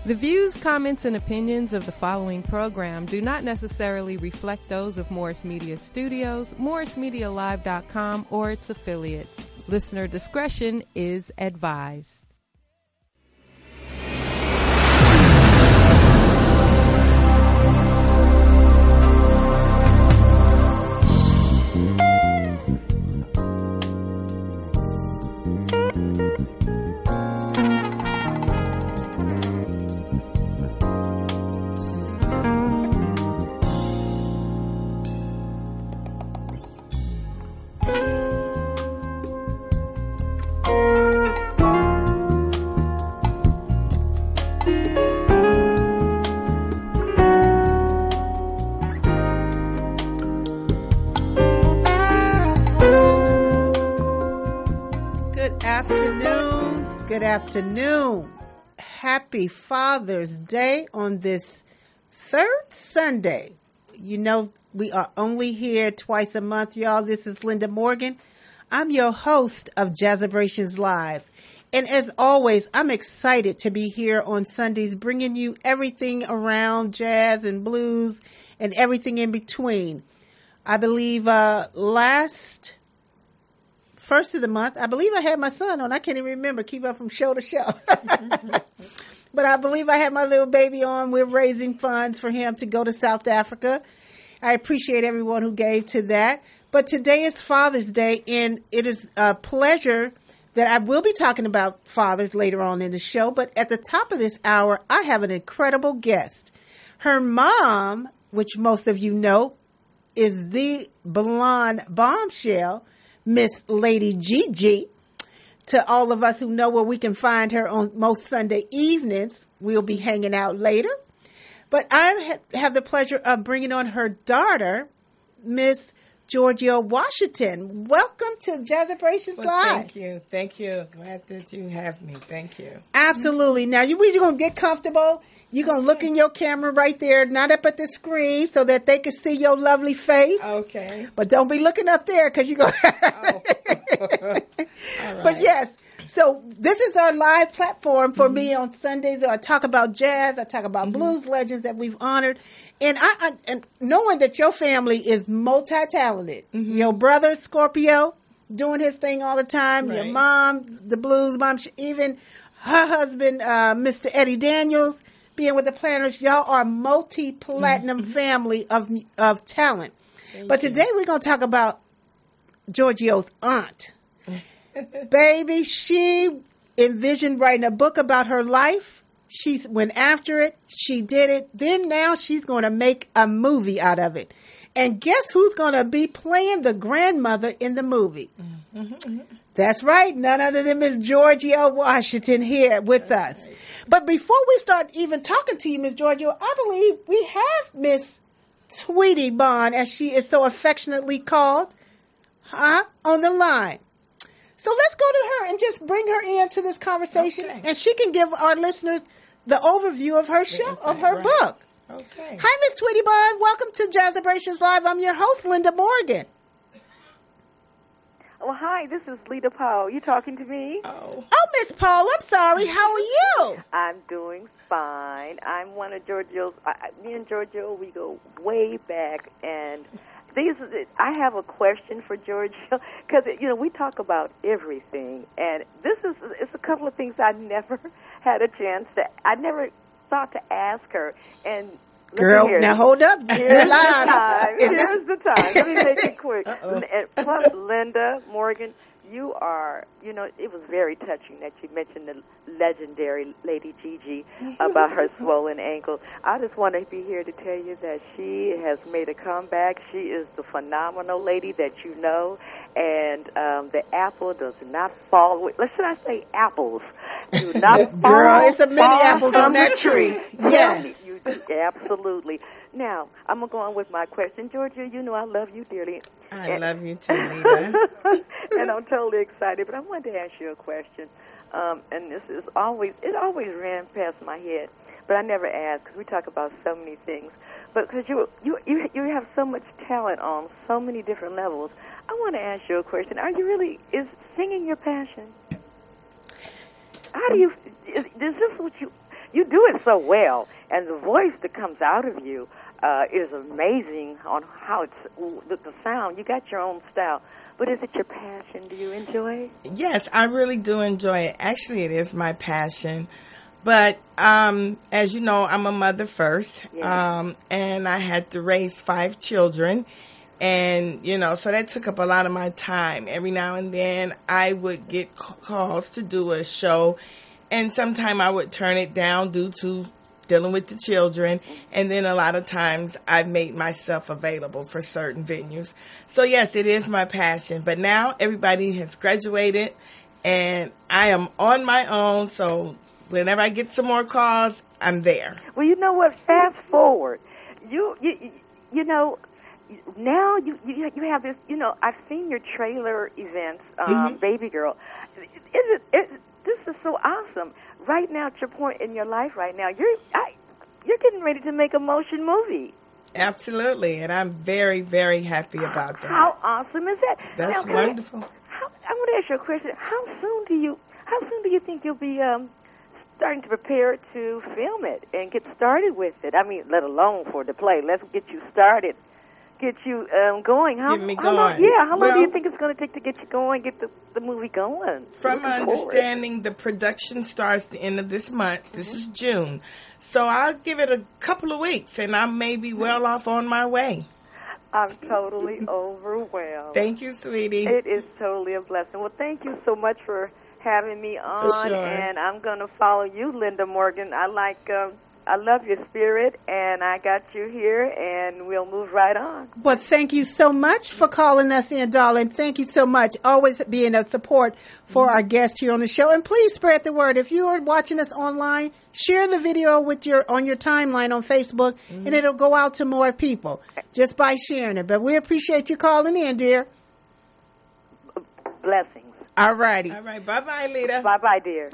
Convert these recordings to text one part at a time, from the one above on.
The views, comments, and opinions of the following program do not necessarily reflect those of Morris Media Studios, MorrisMediaLive.com, or its affiliates. Listener discretion is advised. Good afternoon. Happy Father's Day on this third Sunday. You know, we are only here twice a month, y'all. This is Linda Morgan. I'm your host of Jazzabrations Live. And as always, I'm excited to be here on Sundays, bringing you everything around jazz and blues and everything in between. I believe last first of the month, I believe I had my son on. I can't even remember. Keep up from show to show. But I believe I had my little baby on. We're raising funds for him to go to South Africa. I appreciate everyone who gave to that. But today is Father's Day, and it is a pleasure that I will be talking about fathers later on in the show. But at the top of this hour, I have an incredible guest. Her mom, which most of you know, is the blonde bombshell, Miss Lady Gigi. To all of us who know where we can find her on most Sunday evenings, we'll be hanging out later. But I have the pleasure of bringing on her daughter, Miss GIORGIO Washington. Welcome to Jazzabrations Live. Thank you. Glad that you have me. Thank you. Absolutely. Now, we're going to get comfortable. You're going to look in your camera right there, not up at the screen, so that they can see your lovely face. Okay. But don't be looking up there because you're going to... All right. But yes, so this is our live platform for me on Sundays. I talk about jazz. I talk about blues legends that we've honored. And and knowing that your family is multi-talented. Your brother, Scorpio, doing his thing all the time. Right. Your mom, the blues mom, even her husband, Mr. Eddie Daniels, being with the Planners. Y'all are multi-platinum family of talent. But today we're going to talk about GIORGIO's aunt. Baby, she envisioned writing a book about her life. She went after it. She did it. Then now she's going to make a movie out of it. And guess who's going to be playing the grandmother in the movie? That's right. None other than Miss GIORGIO Washington here with us. Right. But before we start even talking to you, Miss GIORGIO, I believe we have Miss Tweety Bond, as she is so affectionately called, on the line. So let's go to her and just bring her into this conversation, and she can give our listeners the overview of her show, of her book. Okay. Hi, Miss Tweety Bond. Welcome to Jazzabrations Live. I'm your host, Linda Morgan. Well, hi, this is Lita Powell. You talking to me? Oh, Miss Paul, I'm sorry. How are you? I'm doing fine. I'm one of GIORGIO's. Me and GIORGIO, we go way back, and I have a question for GIORGIO because we talk about everything, and it's a couple of things I never had a chance to. I never thought to ask her, and. Girl, now hold up. Here's the time. Here's the time. Let me make it quick. And plus, Linda Morgan, you are, it was very touching that you mentioned the legendary Lady Gigi about her swollen ankle. I just want to be here to tell you that she has made a comeback. She is the phenomenal lady that you know, and the apple does not fall. Should I say apples? Do not fall. Girl, it's a many apples on that tree. Yes. Absolutely. Now, I'm going to go on with my question. GIORGIO, you know I love you dearly. I love you too, Lita. And I'm totally excited, but I wanted to ask you a question. And it always ran past my head, but I never asked because we talk about so many things. But because you have so much talent on so many different levels, I want to ask you a question. Is singing your passion? How do you, is this what you, you do it so well, and the voice that comes out of you is amazing on how it's the sound. You got your own style. But is it your passion? Do you enjoy it? Yes, I really do enjoy it. Actually, it is my passion. But as you know, I'm a mother first, and I had to raise 5 children. And, so that took up a lot of my time. Every now and then I would get calls to do a show, and sometimes I would turn it down due to dealing with the children. And then a lot of times I've made myself available for certain venues. So, yes, it is my passion. But now everybody has graduated, and I am on my own. So whenever I get some more calls, I'm there. Well, you know what? Fast forward. You know, now you have this, I've seen your trailer events, Baby Girl. This is so awesome. Right now, at your point in your life right now, you're getting ready to make a motion movie. Absolutely, and I'm very, very happy about that. How awesome is that? That's wonderful. I want to ask you a question. How soon do you think you'll be starting to prepare to film it and get started with it? I mean, let alone for the play. Let's get you started. Get you going. Get me how going. Long, how long do you think it's going to take to get you going, get the movie going? From my understanding, the production starts the end of this month. This is June. So I'll give it a couple of weeks, and I may be well off on my way. I'm totally overwhelmed. Thank you, sweetie. It is totally a blessing. Well, thank you so much for having me on. For sure. And I'm going to follow you, Linda Morgan. I love your spirit, and I got you here, and we'll move right on. Well, thank you so much for calling us in, darling. Thank you so much. Always being a support for our guest here on the show. And please spread the word. If you are watching us online, share the video on your timeline on Facebook, and it'll go out to more people just by sharing it. But we appreciate you calling in, dear. Blessings. All righty. All right. Bye-bye, Lita. Bye-bye, dear.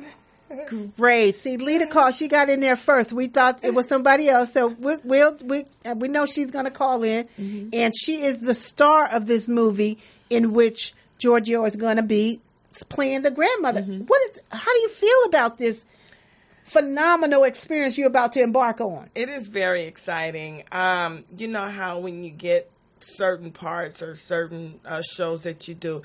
Great. See, Lita called. She got in there first. We thought it was somebody else, so we know she's going to call in, and she is the star of this movie in which Giorgio is going to be playing the grandmother. How do you feel about this phenomenal experience you're about to embark on? It is very exciting. You know how when you get certain parts or certain shows that you do,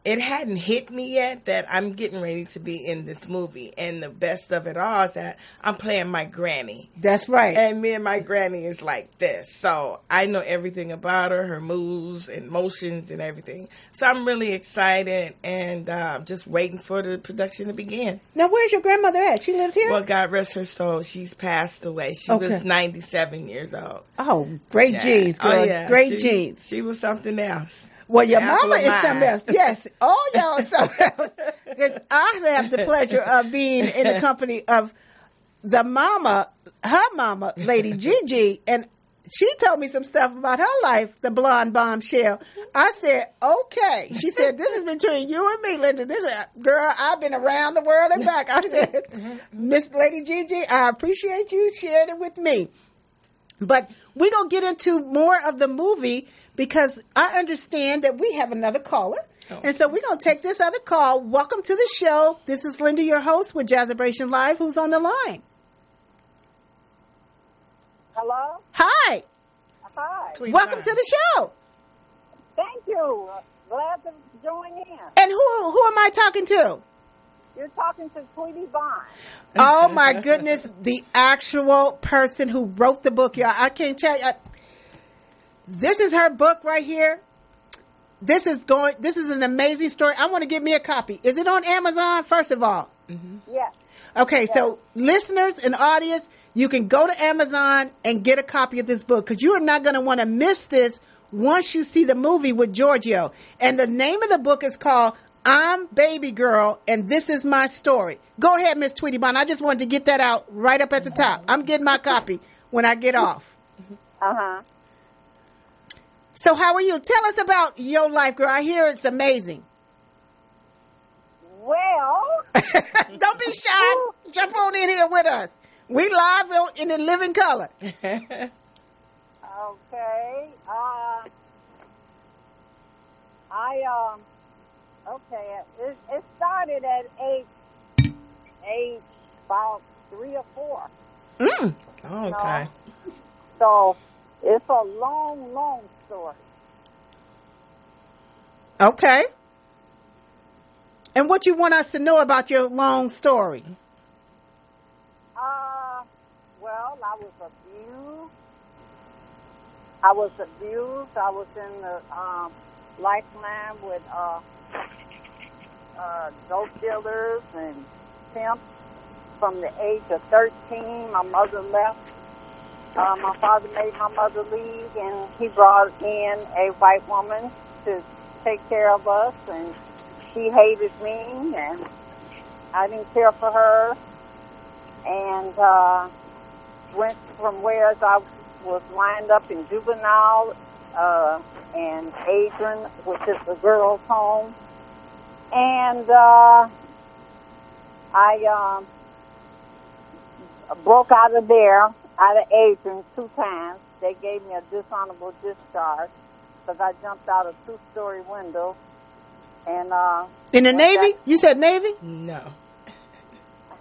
it hadn't hit me yet that I'm getting ready to be in this movie. And the best of it all is that I'm playing my granny. That's right. And me and my granny is like this. So I know everything about her moves and motions and everything. So I'm really excited and just waiting for the production to begin. Now, where's your grandmother at? She lives here? Well, God rest her soul. She's passed away. She was 97 years old. Oh, great genes, girl. Oh, yeah. Great genes. She was something else. Well, your mama is something else. Yes, all y'all are something else. Because I have the pleasure of being in the company of her mama, Lady Gigi, and she told me some stuff about her life, the blonde bombshell. I said, okay. She said, this is between you and me, Linda. Girl, I've been around the world and back. I said, Miss Lady Gigi, I appreciate you sharing it with me. But we're going to get into more of the movie because I understand that we have another caller. Oh. And so we're going to take this other call. Welcome to the show. This is Linda, your host with Jazzabrations Live. Who's on the line? Hello? Hi. Hi. Welcome to the show. Thank you. Glad to join in. And who am I talking to? You're talking to Tweety Bond. Oh, my goodness. The actual person who wrote the book, y'all. I can't tell you. This is her book right here. This is an amazing story. I want to get me a copy. Is it on Amazon, first of all? Mm-hmm. Yes. Okay, so listeners and audience, you can go to Amazon and get a copy of this book because you are not going to want to miss this once you see the movie with Giorgio. And the name of the book is called I'm Baby Girl, and This Is My Story. Go ahead, Miss Tweety Bond. I just wanted to get that out right up at the top. I'm getting my copy when I get off. Uh-huh. So how are you? Tell us about your life, girl. I hear it's amazing. Well. Don't be shy. Jump on in here with us. We live in the living color. Okay. Okay. It started at age about 3 or 4. Mm. Okay. So it's a long, long story. Okay. And what you want us to know about your long story? Well, I was abused. I was in the lifeline with dope dealers and pimps from the age of 13. My mother left. My father made my mother leave, and he brought in a white woman to take care of us, and she hated me, and I didn't care for her, and went from where I was lined up in juvenile and Adrian, which is the girls' home, and I broke out of there, out of Adrian 2 times. They gave me a dishonorable discharge because I jumped out a 2-story window. And in the Navy? You said Navy? No.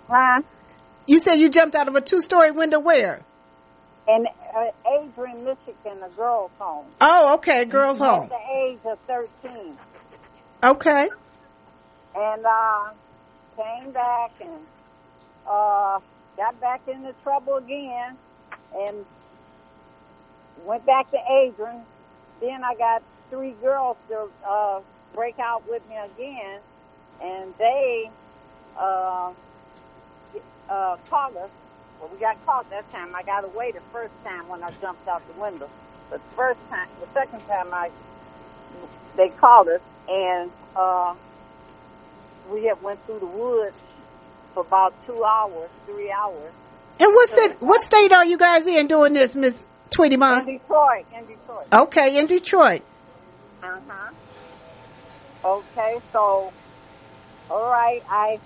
Huh? You said you jumped out of a 2-story window where? In Adrian, Michigan, the girls' home. Oh, okay, girls' home. At the age of 13. Okay. And came back and got back into trouble again and went back to Adrian. Then I got 3 girls to break out with me again, and they caught us. Well, we got caught that time. I got away the first time when I jumped out the window. But the second time they caught us, and we had went through the woods for about 2 hours, 3 hours. And what state are you guys in doing this, Miss Tweety Bond? In Detroit. Okay, in Detroit. Uh-huh. Okay, so, all right, I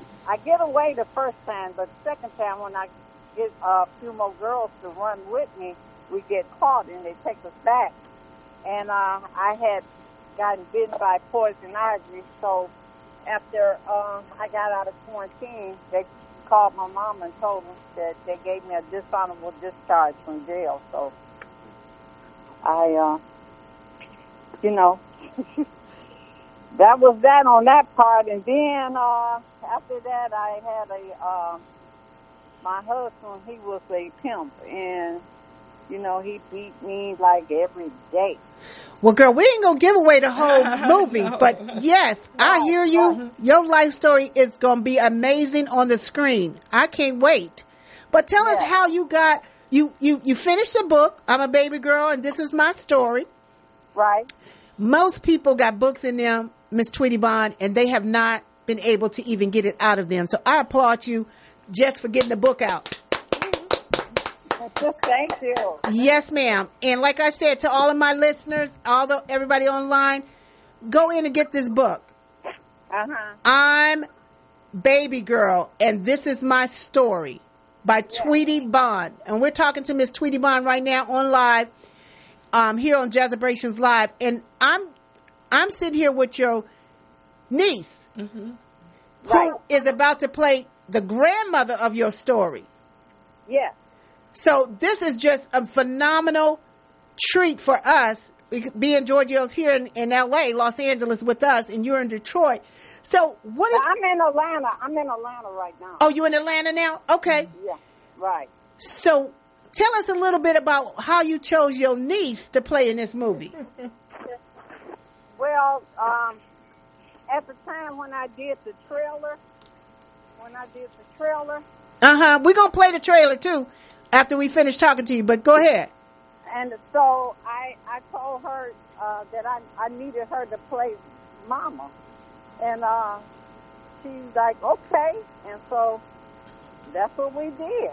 get away the first time, but the second time when I get a few more girls to run with me, we get caught and they take us back. And I had gotten bitten by poison ivy, so after I got out of quarantine, they called my mom and told them that they gave me a dishonorable discharge from jail. So I, that was that on that part. And then after that, I had my husband, he was a pimp, and, he beat me like every day. Well, girl, we ain't going to give away the whole movie, No. but yes, I hear you. Your life story is going to be amazing on the screen. I can't wait. But tell us how you got, you finished the book, I'm a Baby Girl, and This Is My Story. Right. Most people got books in them, Miss Tweety Bond, and they have not been able to even get it out of them. So I applaud you just for getting the book out. Thank you. Yes, ma'am. And like I said to all of my listeners, everybody online, go in and get this book. Uh-huh. I'm Baby Girl, and This Is My Story by Tweety Bond. And we're talking to Miss Tweety Bond right now on live, here on Jazzabrations Live. And I'm sitting here with your niece, who is about to play the grandmother of your story. Yes. So this is just a phenomenal treat for us, being Giorgio's here in L.A., Los Angeles with us, and you're in Detroit. So I'm in Atlanta. I'm in Atlanta right now. Oh, you in Atlanta now? Okay. Yeah, right. So tell us a little bit about how you chose your niece to play in this movie. Well, at the time when I did the trailer, We're going to play the trailer, too, after we finish talking to you, but go ahead. and so I told her that I needed her to play Mama. And she's like, okay. And so that's what we did.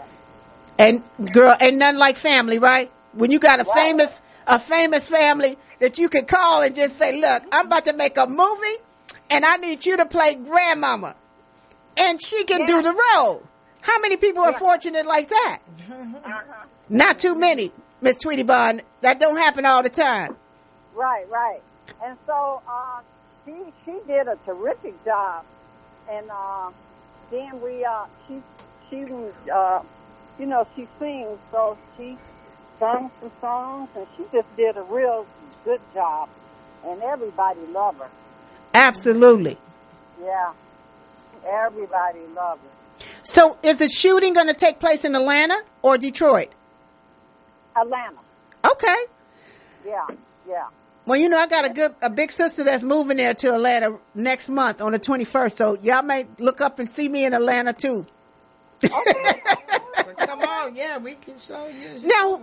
And, girl, ain't nothing like family, right? When you got a famous family that you can call and just say, look, I'm about to make a movie, and I need you to play grandmama. And she can do the role. How many people are fortunate like that? Not too many, Miss Tweety Bond. That don't happen all the time. Right. And so she did a terrific job. And then she she sings, so she sang some songs, and she just did a real good job, and everybody loved her. Absolutely. Yeah, everybody loved her. So is the shooting going to take place in Atlanta or Detroit? Atlanta. Okay. Yeah. Well, I got a big sister that's moving there to Atlanta next month on the 21st, so y'all may look up and see me in Atlanta too. Okay. Well, come on, yeah, we can show you. Now,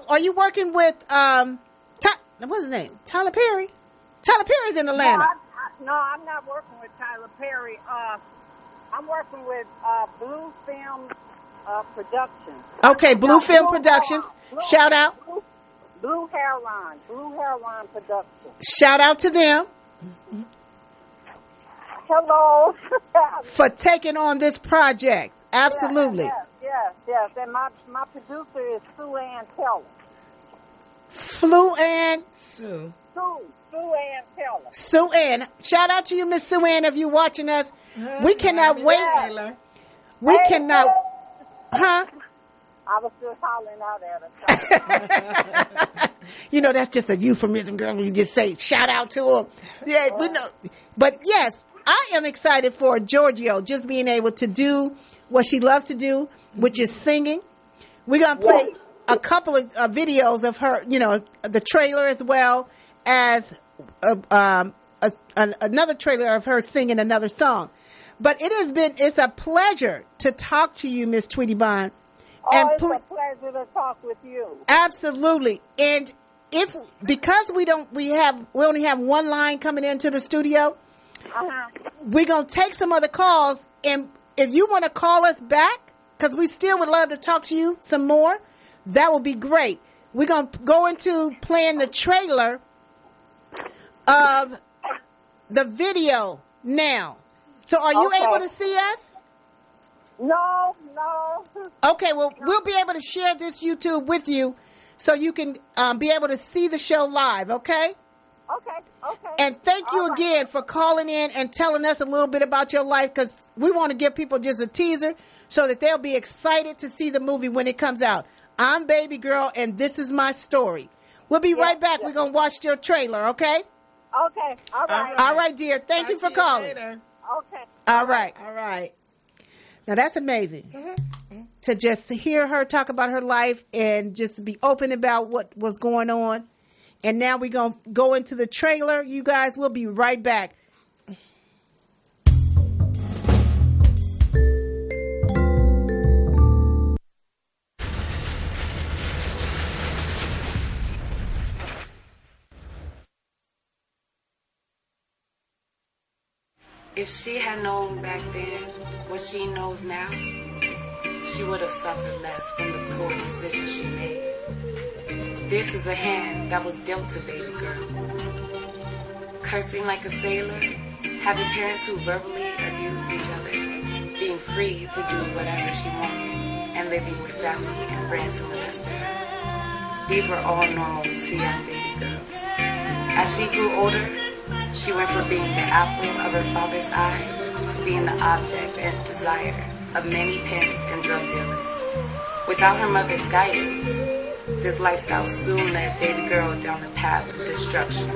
are you working with what's his name? Tyler Perry? Tyler Perry's in Atlanta. No, I'm not working with Tyler Perry. I'm working with Blue Film Productions. Okay, Blue Film Productions. Shout out. Blue Hairline Productions. Shout out to them. Hello. For taking on this project. Absolutely. Yes. And my producer is Sue Ann Teller. Sue Ann Teller. Sue Ann. Shout out to you, Miss Sue Ann, if you're watching us. We cannot wait. We cannot. Huh? I was just hollering out at her. That's just a euphemism, girl. You just say, shout out to him. Yeah, we know. But yes, I am excited for GIORGIO just being able to do what she loves to do, which is singing. We're going to play a couple of videos of her, the trailer as well as another trailer of her singing another song. But it's a pleasure to talk to you, Miss Tweety Bond. It's a pleasure to talk with you. Absolutely. And because we only have one line coming into the studio, we're going to take some other calls. And if you want to call us back, because we still would love to talk to you some more, that would be great. We're going to go into playing the trailer of the video now. So are you able to see us? No. Okay, well, we'll be able to share this YouTube with you so you can be able to see the show live, okay? Okay. And thank you again for calling in and telling us a little bit about your life, because we want to give people just a teaser so that they'll be excited to see the movie when it comes out. I'm Baby Girl, and this is my story. We'll be right back. We're going to watch your trailer, okay? Okay. All right. All right, dear. Thank you for calling. Okay. All right. All right. Now, that's amazing. To just hear her talk about her life and just be open about what was going on. And now we're going to go into the trailer. You guys, we'll be right back. If she had known back then what she knows now, she would have suffered less from the poor decisions she made. This is a hand that was dealt to baby girl. Cursing like a sailor, having parents who verbally abused each other, being free to do whatever she wanted, and living with family and friends who molested her. These were all normal to young baby girl. As she grew older, she went from being the apple of her father's eye to being the object and desire of many pimps and drug dealers. Without her mother's guidance, this lifestyle soon led baby girl down the path of destruction.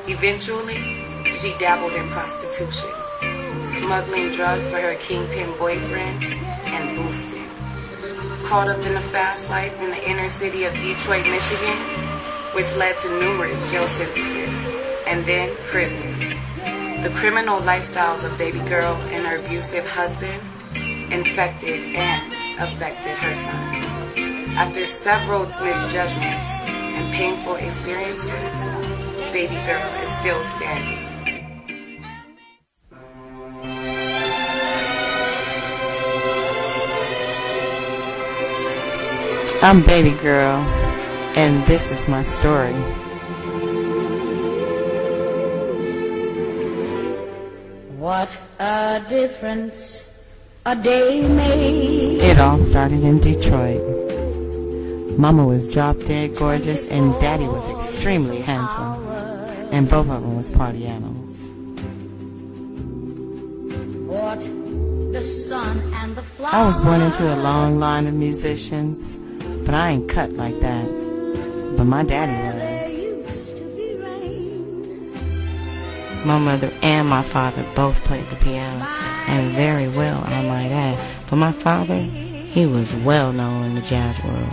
Eventually, she dabbled in prostitution, smuggling drugs for her kingpin boyfriend, and boosting. Caught up in the fast life in the inner city of Detroit, Michigan, which led to numerous jail sentences, and then prison. The criminal lifestyles of baby girl and her abusive husband infected and affected her sons. After several misjudgments and painful experiences, baby girl is still standing. I'm baby girl, and this is my story. What a difference a day made. It all started in Detroit. Mama was drop dead gorgeous and Daddy was extremely handsome. And both of them was party animals. What the sun and the flowers. I was born into a long line of musicians, but I ain't cut like that. But my daddy was. My mother and my father both played the piano, and very well, I might add. But my father, he was well known in the jazz world.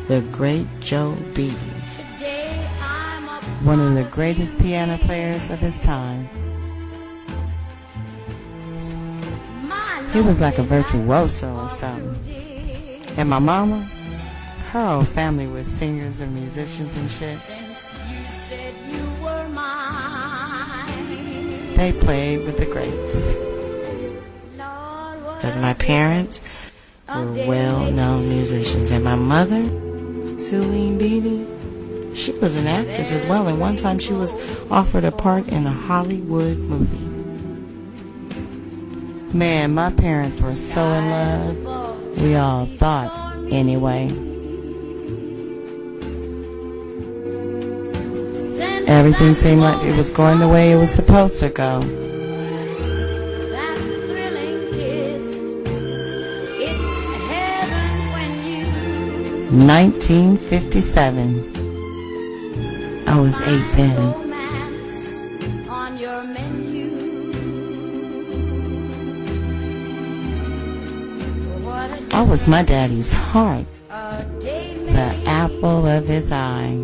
The great Joe Beatty, one of the greatest piano players of his time. He was like a virtuoso or something. And my mama, her whole family was singers and musicians and shit. They played with the greats. Because my parents were well-known musicians. And my mother, Suleen Beatty, she was an actress as well. And one time she was offered a part in a Hollywood movie. Man, my parents were so in love. We all thought, anyway. Everything seemed like it was going the way it was supposed to go. 1957. I was 8 then. I was my daddy's heart, the apple of his eye,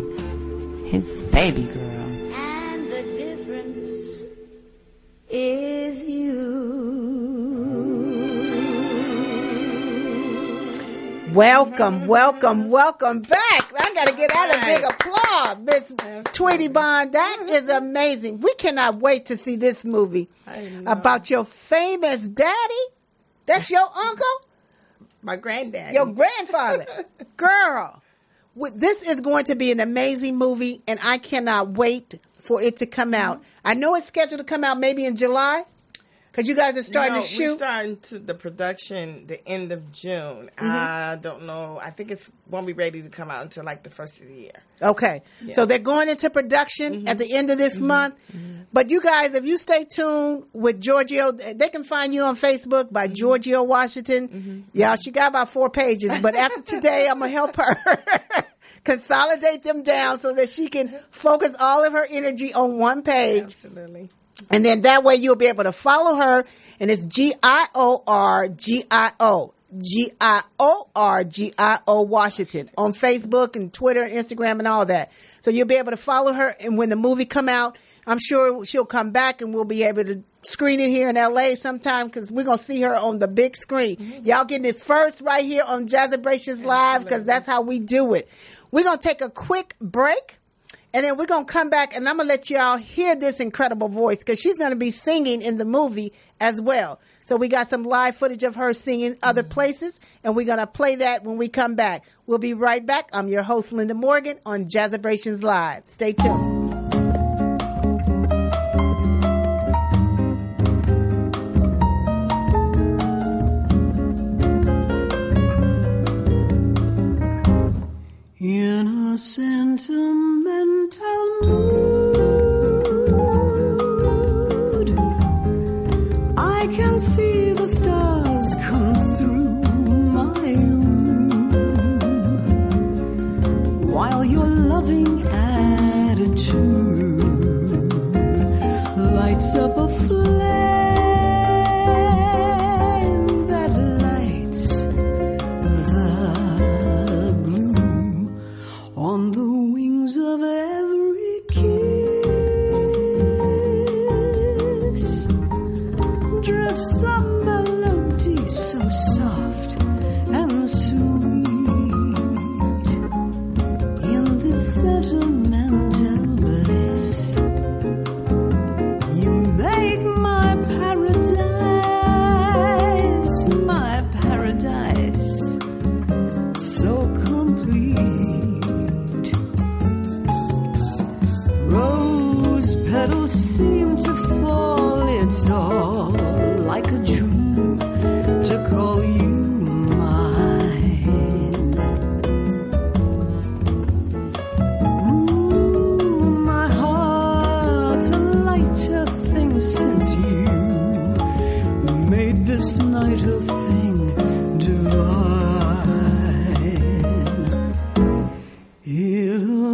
his baby girl. And the difference is you. Welcome, welcome, welcome back. I got to get out a big applause, Miss Tweety Bond. That is amazing. We cannot wait to see this movie about your famous daddy. That's your uncle? My granddaddy. Your grandfather. Girl, this is going to be an amazing movie, and I cannot wait for it to come out. I know it's scheduled to come out maybe in July, because you guys are starting to shoot. We're starting to the production the end of June. I don't know. I think it won't be ready to come out until like the first of the year. Okay. Yeah. So they're going into production at the end of this month. But you guys, if you stay tuned with Giorgio, they can find you on Facebook by Giorgio Washington. Yeah, she got about 4 pages. But after today, I'm going to help her consolidate them down so that she can focus all of her energy on one page. Absolutely. And then that way you'll be able to follow her. And it's GIORGIO. GIORGIO Washington on Facebook and Twitter and Instagram and all that. So you'll be able to follow her. And when the movie come out, I'm sure she'll come back and we'll be able to screen it here in LA sometime because we're going to see her on the big screen. Y'all getting it first right here on Jazzabrations Live because that's how we do it. We're going to take a quick break and then we're going to come back and I'm going to let y'all hear this incredible voice because she's going to be singing in the movie as well. So we got some live footage of her singing other places and we're going to play that when we come back. We'll be right back. I'm your host, Linda Morgan on Jazzabrations Live. Stay tuned. In a sentimental mood, I can see the stars come through my room, while your loving attitude lights up a flame that lights the gloom on the wings of every kiss. Drifts a melody so soft and sweet in this sentimental bliss. You make my paradise so complete. Rose petals seem to fall, it's all like a dream to call you mine. Ooh, my heart's a lighter thing since you made this night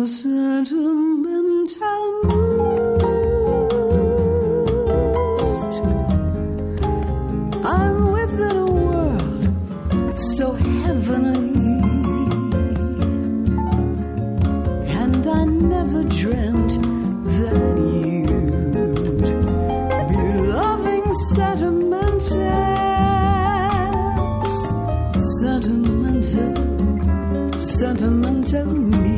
a sentimental mood. I'm within a world so heavenly, and I never dreamt that you'd be loving sentimental me.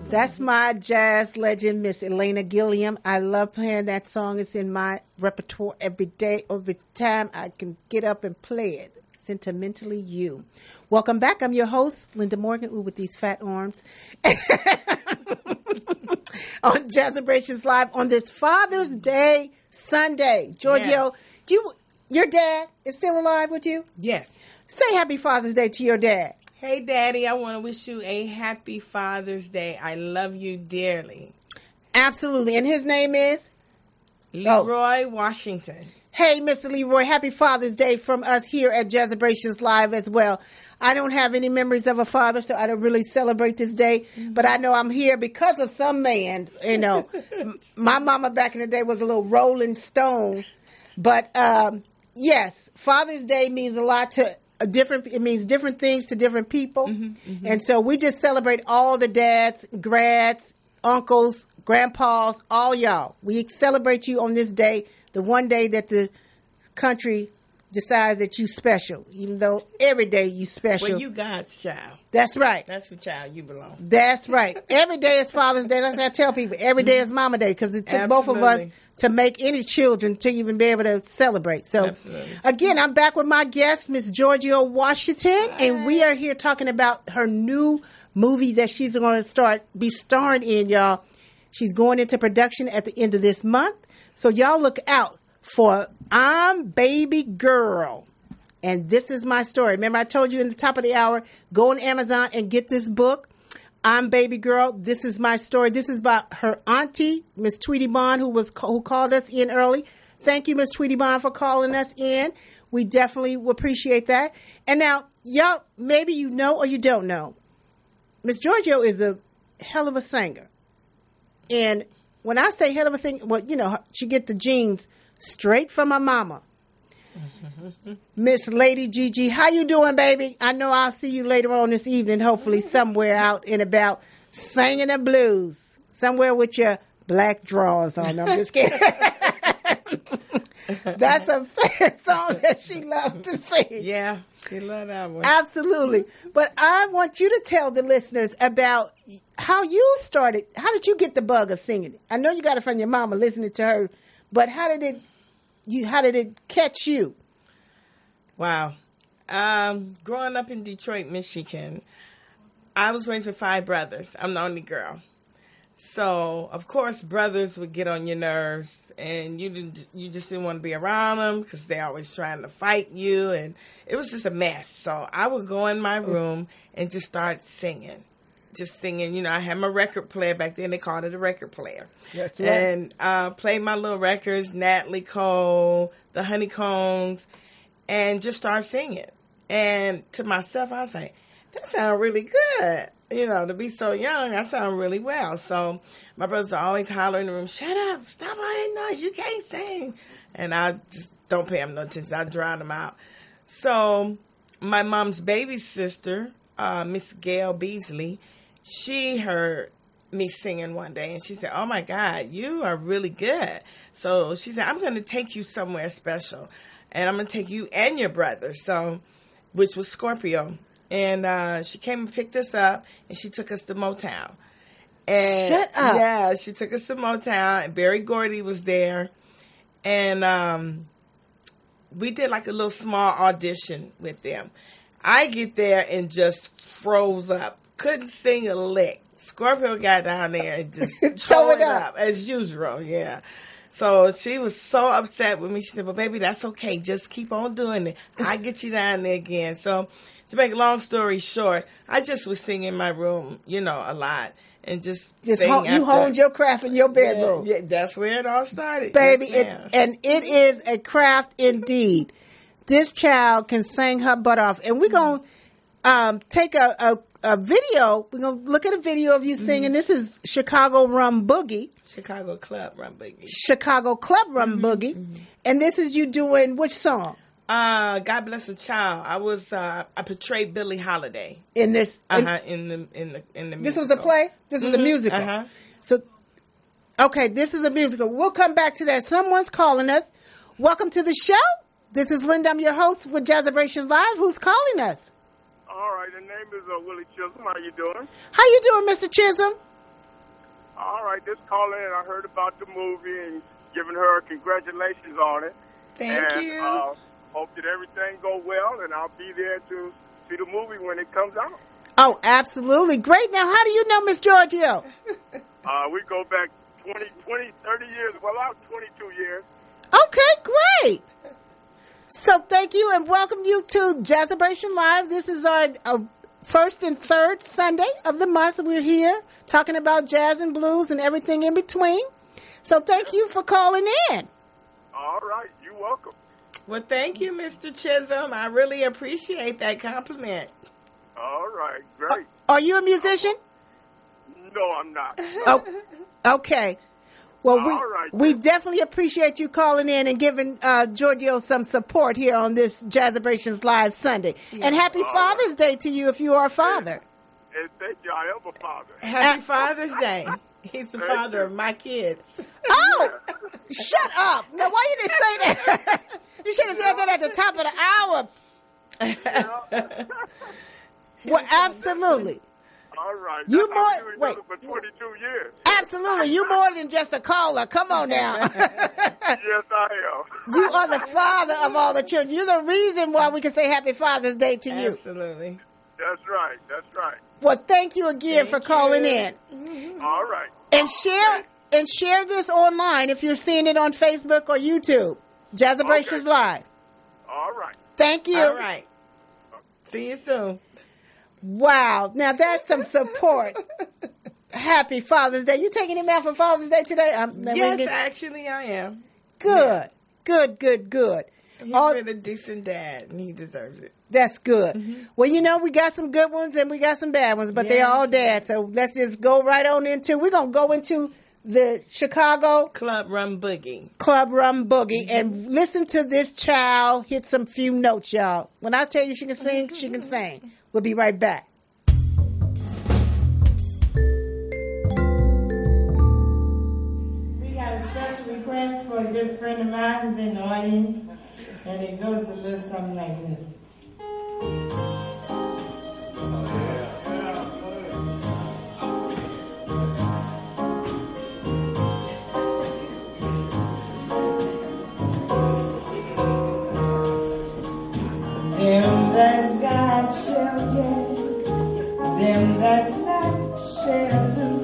That's my jazz legend, Miss Elena Gilliam. I love playing that song. It's in my repertoire every day, every time I can get up and play it. Sentimentally You. Welcome back. I'm your host, Linda Morgan, with these fat arms. On Jazzabrations Live on this Father's Day Sunday. Giorgio, yes. Your dad is still alive with you? Yes. Say Happy Father's Day to your dad. Hey, Daddy, I want to wish you a happy Father's Day. I love you dearly. Absolutely. And his name is? Leroy Washington. Hey, Mr. Leroy, happy Father's Day from us here at Jazzabrations Live as well. I don't have any memories of a father, so I don't really celebrate this day. Mm-hmm. But I know I'm here because of some man. You know, my mama back in the day was a little Rolling Stone. But, yes, Father's Day means a lot to it means different things to different people. Mm-hmm, mm-hmm. And so we just celebrate all the dads, grads, uncles, grandpas, all y'all. We celebrate you on this day, the one day that the country decides that you special, even though every day you special. Well, you God's child. That's right. That's the child you belong. That's right. Every day is Father's Day. That's what I tell people. Every day is Mama Day because it took both of us to make any children to even be able to celebrate. So, again, I'm back with my guest, Miss Giorgio Washington, and we are here talking about her new movie that she's going to be starring in, y'all. She's going into production at the end of this month. So, y'all look out for I'm Baby Girl. And this is my story. Remember, I told you in the top of the hour, go on Amazon and get this book. I'm Baby Girl. This is my story. This is about her auntie, Miss Tweety Bond, who called us in early. Thank you, Miss Tweety Bond, for calling us in. We definitely appreciate that. And now, y'all, maybe you know or you don't know, Miss Giorgio is a hell of a singer. And when I say hell of a singer, well, you know, she get the genes straight from her mama. Miss Lady Gigi, how you doing, baby? I know I'll see you later on this evening, hopefully somewhere out and about singing the blues, somewhere with your black drawers on. I'm just kidding. That's a favorite song that she loved to sing. Yeah, she loved that one. Absolutely. But I want you to tell the listeners about how you started. How did you get the bug of singing it? I know you got it from your mama listening to her, but how did it catch you? Wow. Growing up in Detroit, Michigan, I was raised with 5 brothers. I'm the only girl. So, of course, brothers would get on your nerves, and you just didn't want to be around them because they're always trying to fight you, and it was just a mess. So I would go in my room and just start singing. Just singing. You know, I had my record player back then. They called it a record player. That's right. And played my little records, Natalie Cole, the Honeycombs, and just start singing. And to myself, I was like, that sounds really good. You know, to be so young, I sound really well. So my brothers are always hollering in the room, shut up, stop all that noise, you can't sing. And I just don't pay them no attention. I drown them out. So my mom's baby sister, Miss Gail Beasley, she heard me singing one day, and she said, oh, my God, you are really good. So she said, I'm going to take you somewhere special, and I'm going to take you and your brother, which was Scorpio. And she came and picked us up, and she took us to Motown. And Shut up. Yeah, she took us to Motown, and Berry Gordy was there. And we did like a little small audition with them. I get there and just froze up. Couldn't sing a lick. Scorpio got down there and just tore it up as usual, yeah. So she was so upset with me. She said, well, baby, that's okay. Just keep on doing it. I'll get you down there again. So to make a long story short, I just was singing in my room, you know, a lot. And just you honed your craft in your bedroom. Yeah, that's where it all started. Baby, yes, and it is a craft indeed. This child can sing her butt off. And we're going to take a video. We're going to look at a video of you singing. This is Chicago Rum Boogie. Chicago Club Rum Boogie. Chicago Club Rum Boogie. And this is you doing which song? God Bless a Child. I portrayed Billie Holiday in this. In the musical. This was a play. This was a musical. So, okay, this is a musical. We'll come back to that. Someone's calling us. Welcome to the show. This is Linda. I'm your host with Jazzabrations Live. Who's calling us? All right, the name is Willie Chisholm. How you doing? How you doing, Mr. Chisholm? All right, just calling in. I heard about the movie and giving her congratulations on it. Thank you. Hope that everything go well, and I'll be there to see the movie when it comes out. Oh, absolutely. Great. Now, how do you know Miss Giorgio? We go back 20, 30 years. Well, about 22 years. Okay, great. So thank you and welcome you to Jazzabration Live. This is our first and third Sunday of the month. We're here talking about jazz and blues and everything in between. So thank you for calling in. All right. You're welcome. Well, thank you, Mr. Chisholm. I really appreciate that compliment. All right. Great. Are you a musician? No, I'm not. Oh, okay. Well, we definitely appreciate you calling in and giving Giorgio some support here on this Jazzabrations Live Sunday. And happy Father's Day to you if you are a father. And thank you. I am a father. Happy Father's Day. He's the father of my kids. Oh, shut up. Now, why you didn't say that? You should have said that at the top of the hour. Well, absolutely. All right. You more for 22 years. Absolutely. You more than just a caller. Come on now. Yes, I am. You are the father of all the children. You're the reason why we can say Happy Father's Day to you. Absolutely. That's right. That's right. Well, thank you again for calling in. All right. And share this online if you're seeing it on Facebook or YouTube. Jazzabrations Live. All right. Thank you. All right. See you soon. Wow. Now that's some support. Happy Father's Day. You taking him out for Father's Day today? Yes, actually I am. Good. Yeah. Good. He's been a decent dad, and he deserves it. That's good. Mm-hmm. Well, you know, we got some good ones and we got some bad ones, but they're all dads. So let's just go right on into, we're going to go into the Chicago Club Rum Boogie. Mm-hmm. And listen to this child hit some few notes, y'all. When I tell you she can sing, she can sing. We'll be right back. We got a special request for for a good friend of mine who's in the audience, and it goes a little something like this. Them that God shall get, them that's not shall lose.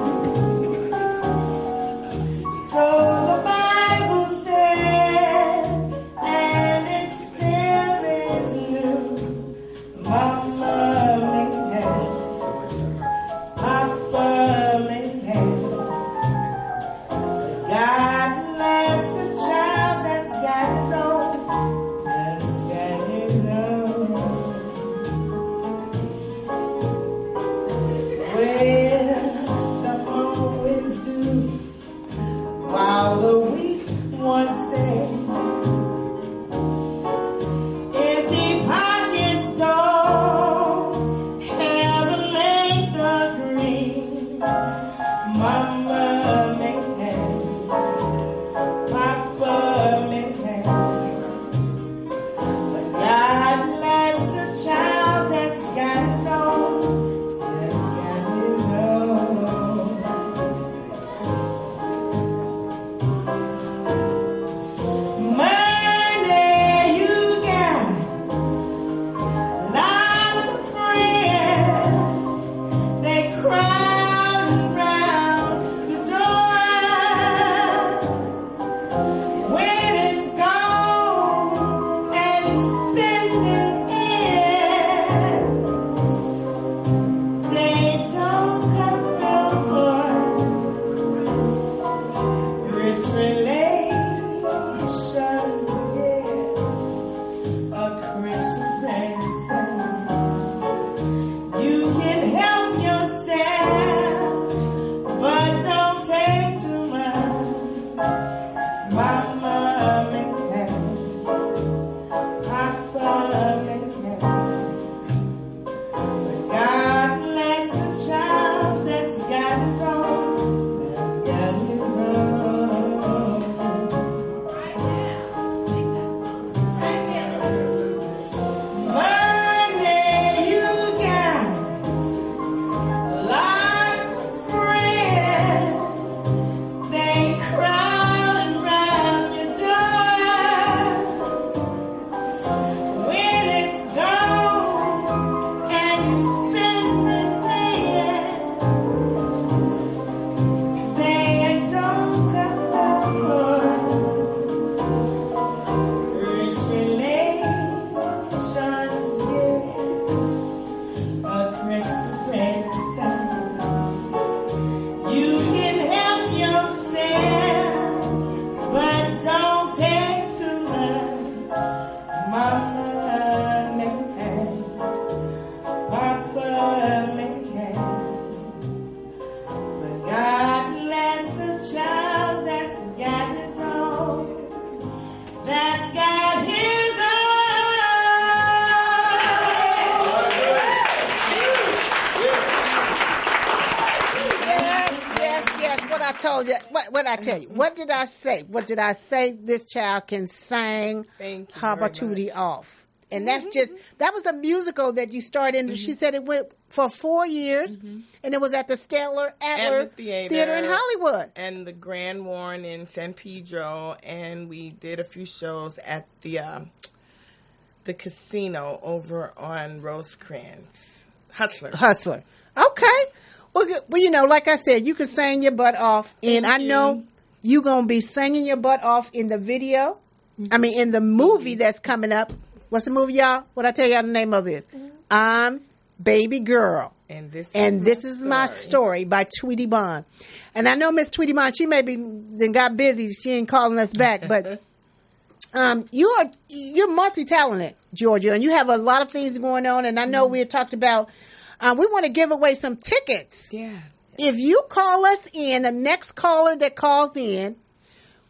So the Bible says, and it still is new. Mama may have, Papa may have. God loves the child that's got his own, that's got his own. Well, some always do, while the weak one says, empty pockets don't ever make the green. Mama may have, Papa may have, but God loves the child that's got his own, that's got his own. Money you got, lots of friends, they crowd around the door. When it's gone and spending it, they don't come no more. Rich relations, yeah, a Christian friend. You can help yourself, but don't take too much. Mama may have, Papa may have, but God bless the child that's got his own, that's got his own. Money you got, lots of friends, they crowd around your door. When it's gone and spending it, they don't come no more. Rich relations, yeah, a Christian friend. You can help yourself, but don't take too much. Mama may have, Papa may have, but God bless the child that's got his own, that's got his own. Yes. What I told you. What I tell you. What did I say? What did I say? This child can sing Thank you Haba very Tootie off. And that was a musical that you started in. She said it went for 4 years, and it was at the Stellar Adler And the Theater in Hollywood. and the Grand Warren in San Pedro, and we did a few shows at the casino over on Rosecrans. Hustler. Okay. Well, you know, like I said, you can sing your butt off, and I know you're going to be singing your butt off in the video. I mean, in the movie that's coming up. What's the movie, y'all? What I tell y'all the name of it is? I'm Baby Girl. And this is my story by Tweety Bond. And I know Miss Tweety Bond, she maybe then got busy. She ain't calling us back, but you're multi-talented, Georgia, and you have a lot of things going on. And I know we had talked about we want to give away some tickets. Yeah. If you call us in, the next caller that calls in,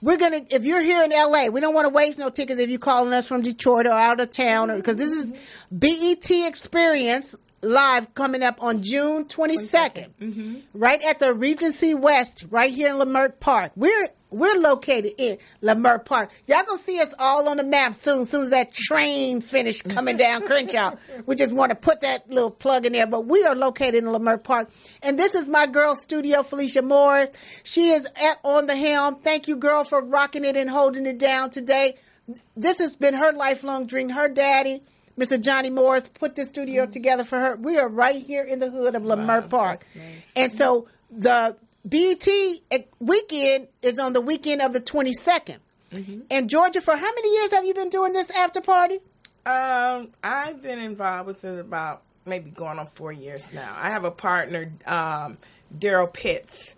we're gonna. If you're here in LA, we don't want to waste no tickets. If you're calling us from Detroit or out of town, or because this is BET Experience Live coming up on June 22nd, right at the Regency West, right here in Leimert Park. We're located in Leimert Park. Y'all gonna see us all on the map soon as that train finished coming down Crenshaw. We just want to put that little plug in there. But we are located in Leimert Park. And this is my girl studio, Felicia Morris. She is on the helm. Thank you, girl, for rocking it and holding it down today. This has been her lifelong dream. Her daddy, Mr. Johnny Morris, put this studio together for her. We are right here in the hood of Leimert Park. Nice. And so the BET weekend is on the weekend of the 22nd. And Georgia, for how many years have you been doing this after party? I've been involved with it about maybe going on 4 years now. I have a partner, Daryl Pitts.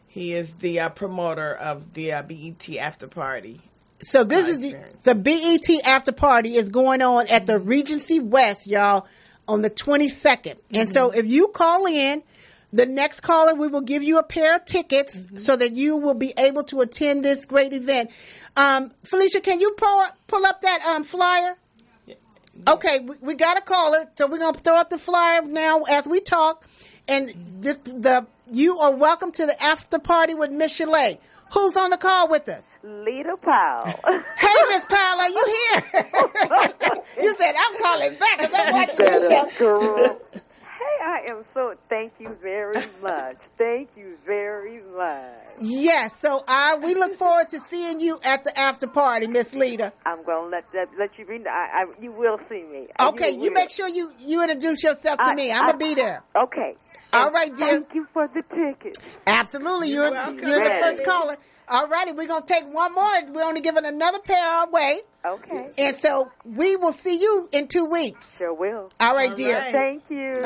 He is the promoter of the BET after party. So this is the BET after party is going on at the Regency West, y'all, on the 22nd. And so if you call in, the next caller, we will give you a pair of tickets so that you will be able to attend this great event. Felicia, can you pull up that flyer? Yeah. Okay, we got a caller, so we're going to throw up the flyer now as we talk. And you are welcome to the after party with Miss Chalet. Who's on the call with us? Lita Powell. Hey, Miss Powell, are you here? You said, I'm calling back because I'm watching this show. Hey, I am so, thank you very much. Thank you very much. Yes, so we look forward to seeing you at the after party, Miss Lita. I'm going to let you read. You will see me. Okay, you make sure you introduce yourself to me. I'm going to be there. Okay. All right, dear. Thank you for the ticket. Absolutely. You're the first caller. All righty, we're going to take one more. We're only giving another pair away. Okay. And so we will see you in 2 weeks. Sure will. All right, dear. Right. Thank you.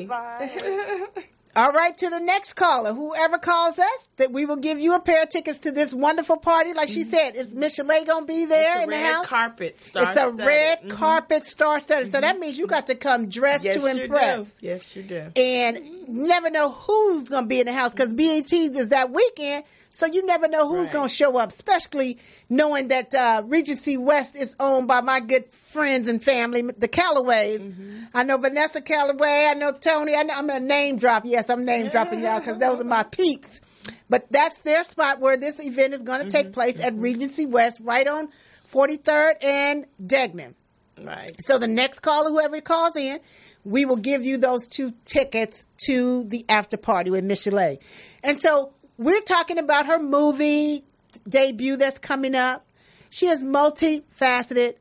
Bye. All right, to the next caller, whoever calls us, that we will give you a pair of tickets to this wonderful party. Like she said, is Miss Chalet going to be there in the house? It's a red carpet star-studded. So that means you got to come dressed to impress. Yes, you do. And you never know who's going to be in the house because BET is that weekend. So you never know who's going to show up, especially knowing that Regency West is owned by my good friends and family, the Callaways. I know Vanessa Callaway. I know Tony. I'm a name drop. Yes, I'm name dropping y'all because those are my peeps. But that's their spot where this event is going to take place at Regency West, right on 43rd and Degnan. Right. So the next caller, whoever calls in, we will give you those 2 tickets to the after party with Miss Chalet. And so we're talking about her movie debut that's coming up. She is multifaceted.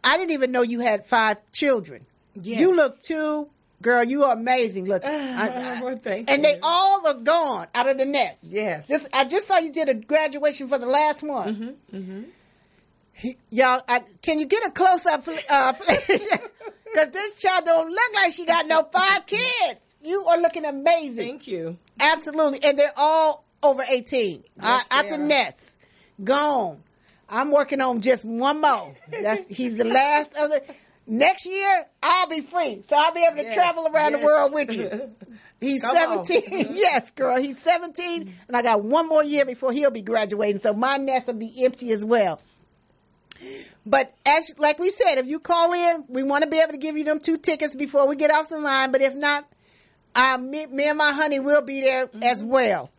I didn't even know you had 5 children. Yes. You look 2. Girl, you are amazing looking. Thank and you. they all are gone out of the nest. Yes. I just saw you did a graduation for the last one. Y'all, can you get a close-up, Felicia? Because this child don't look like she got no 5 kids. You are looking amazing. Thank you. Absolutely. And they're all over 18. Yes, out the nest. Gone. I'm working on just one more. He's the last of the... Next year, I'll be free. So I'll be able to travel around the world with you. He's 17. Yes, girl. He's 17. And I got one more year before he'll be graduating. So my nest will be empty as well. But like we said, if you call in, we want to be able to give you them 2 tickets before we get off the line. But if not, me and my honey will be there as well.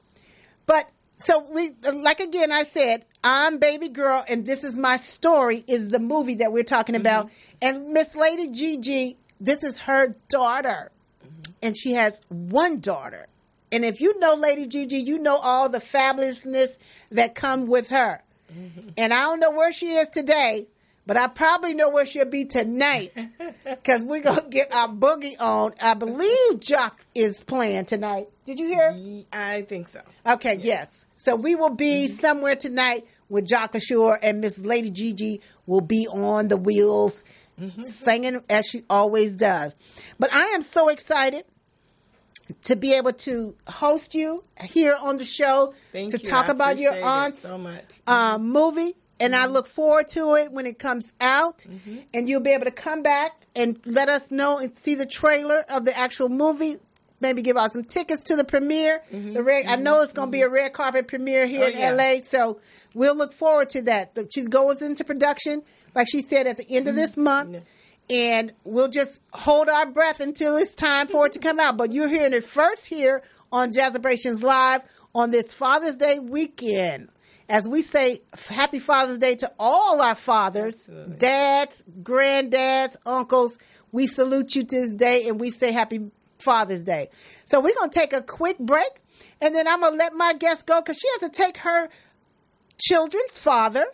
But so again, I said, I'm Baby Girl, and This Is My Story is the movie that we're talking about. And Miss Lady Gigi, this is her daughter. And she has 1 daughter. And if you know Lady Gigi, you know all the fabulousness that come with her. And I don't know where she is today, but I probably know where she'll be tonight because we're going to get our boogie on. I believe Jock is playing tonight. Did you hear? I think so. Okay, yes. So we will be somewhere tonight with Jock Ashore, and Miss Lady Gigi will be on the wheels singing as she always does. But I am so excited to be able to host you here on the show to talk about your aunt's movie. And I look forward to it when it comes out. And you'll be able to come back and let us know and see the trailer of the actual movie. Maybe give out some tickets to the premiere. I know it's going to be a red carpet premiere here in L.A., so we'll look forward to that. She goes into production, like she said, at the end of this month. and we'll just hold our breath until it's time for it to come out. But you're hearing it first here on Jazzabrations Live on this Father's Day weekend. As we say, Happy Father's Day to all our fathers, dads, granddads, uncles. We salute you this day, and we say Happy Father's Day. So we're going to take a quick break, and then I'm going to let my guest go because she has to take her children's father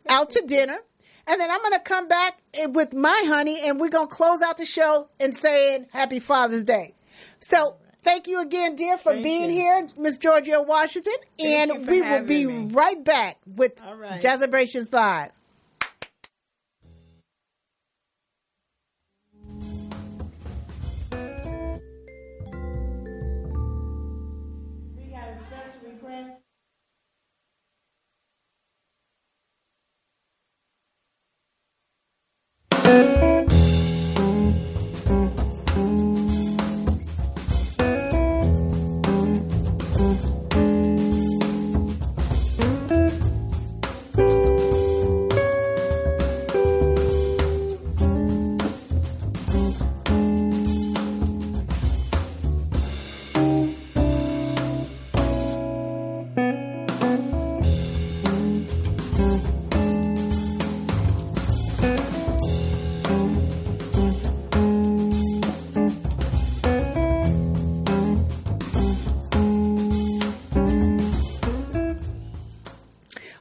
out to dinner. And then I'm going to come back with my honey, and we're going to close out the show and saying Happy Father's Day. So thank you again, dear, for being here, Miss Georgia Washington. And we will be right back with Jazzabrations Live. We got a special request.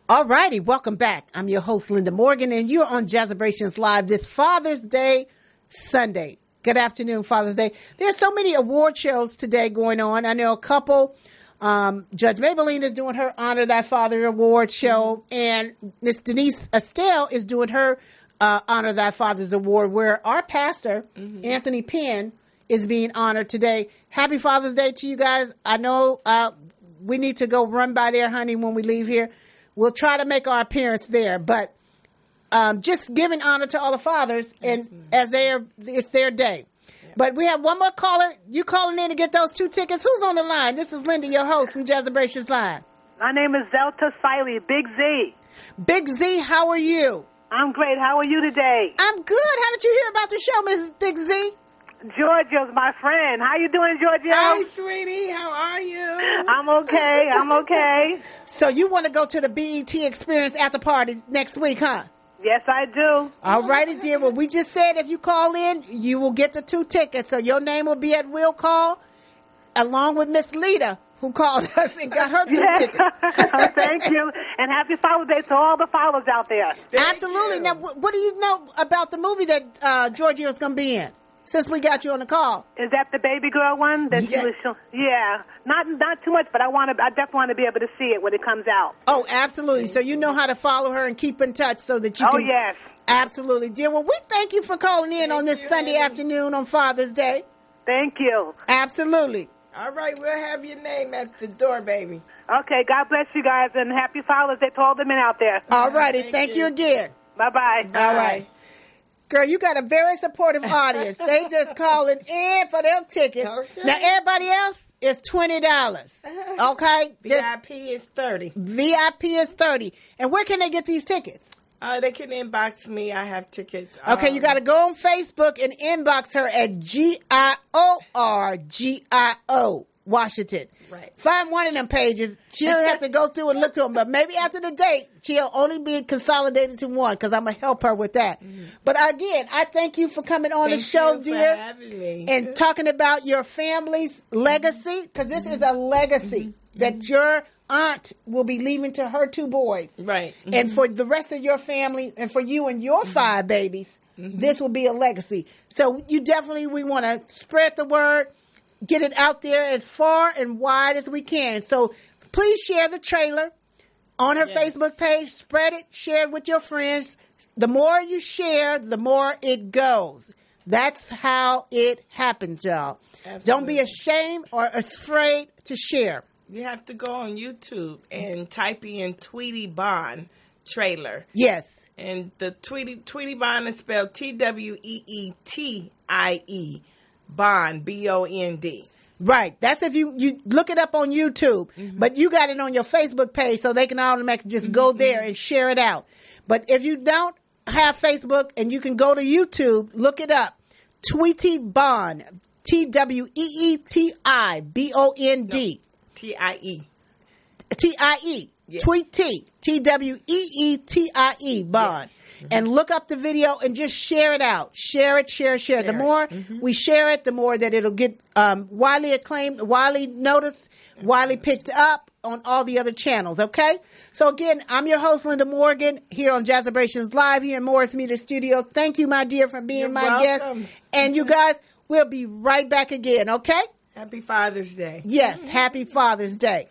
All righty, welcome back. I'm your host, Linda Morgan, and you're on Jazzabrations Live this Father's Day Sunday. Good afternoon, Father's Day. There's so many award shows today going on. I know a couple. Judge Maybelline is doing her Honor Thy Father Award show, and Miss Denise Estelle is doing her Honor Thy Father's Award, where our pastor, Anthony Penn, is being honored today. Happy Father's Day to you guys. I know we need to go run by there, honey, when we leave here. We'll try to make our appearance there, but just giving honor to all the fathers, and as it's their day. Yeah. But we have one more caller. You calling in to get those 2 tickets? Who's on the line? This is Linda, your host from Jazzabrations Live. My name is Zelta Siley, Big Z. Big Z, how are you? I'm great. How are you today? I'm good. How did you hear about the show, Mrs. Big Z? Giorgio's my friend. How you doing, Giorgio? Hi, sweetie. How are you? I'm okay. I'm okay. So you want to go to the BET Experience after party next week, huh? Yes, I do. All righty, dear. Well, we just said if you call in, you will get the 2 tickets. So your name will be at will call, along with Miss Lita, who called us and got her 2 tickets. Thank you. And happy Father's Day to all the fathers out there. Absolutely. Now, what do you know about the movie that Giorgio is going to be in? Since we got you on the call, is that the baby girl one? That yeah, not too much, but I definitely want to be able to see it when it comes out. Oh, absolutely. So you know how to follow her and keep in touch so that you can. Oh, yes. Absolutely, dear. Well, we thank you for calling in on this Sunday afternoon on Father's Day. Thank you. Absolutely. All right, we'll have your name at the door, baby. Okay, God bless you guys, and happy Father's Day to all the men out there. All righty, thank you again. Bye-bye. All right. Girl, you got a very supportive audience. They just calling in for them tickets. Okay. Now, everybody else is $20. Okay? VIP is $30. VIP is $30. And where can they get these tickets? They can inbox me. I have tickets. Okay, you got to go on Facebook and inbox her at GIORGIO Washington. Right. Find one of them pages. She'll have to go through and look to them. But maybe after the date, she'll only be consolidated to one because I'm going to help her with that. But again, I thank you for coming on the show, dear. For having me. And talking about your family's legacy, because this is a legacy that your aunt will be leaving to her 2 boys. Right. And for the rest of your family and for you and your 5 babies, this will be a legacy. So we want to spread the word. Get it out there as far and wide as we can. So please share the trailer on her Facebook page. Spread it. Share it with your friends. The more you share, the more it goes. That's how it happens, y'all. Absolutely. Don't be ashamed or afraid to share. You have to go on YouTube and type in Tweety Bond trailer. Yes. And the Tweety Bond is spelled TWEETIE. Bond, BOND. Right. That's if you look it up on YouTube. But you got it on your Facebook page so they can automatically just go there and share it out. But if you don't, have Facebook, and you can go to YouTube, look it up. Tweety Bond. TweeTiBond. TIE. TIE. Yes. Tweety. TweeTie Bond. Yes. And look up the video and just share it out. Share it. The more we share it, the more that it'll get widely acclaimed, widely noticed, widely picked up on all the other channels, okay? So again, I'm your host, Linda Morgan, here on Jazzabrations Live here in Morris Media Studio. Thank you, my dear, for being my guest. And you guys, we'll be right back again, okay? Happy Father's Day. Yes, happy Father's Day.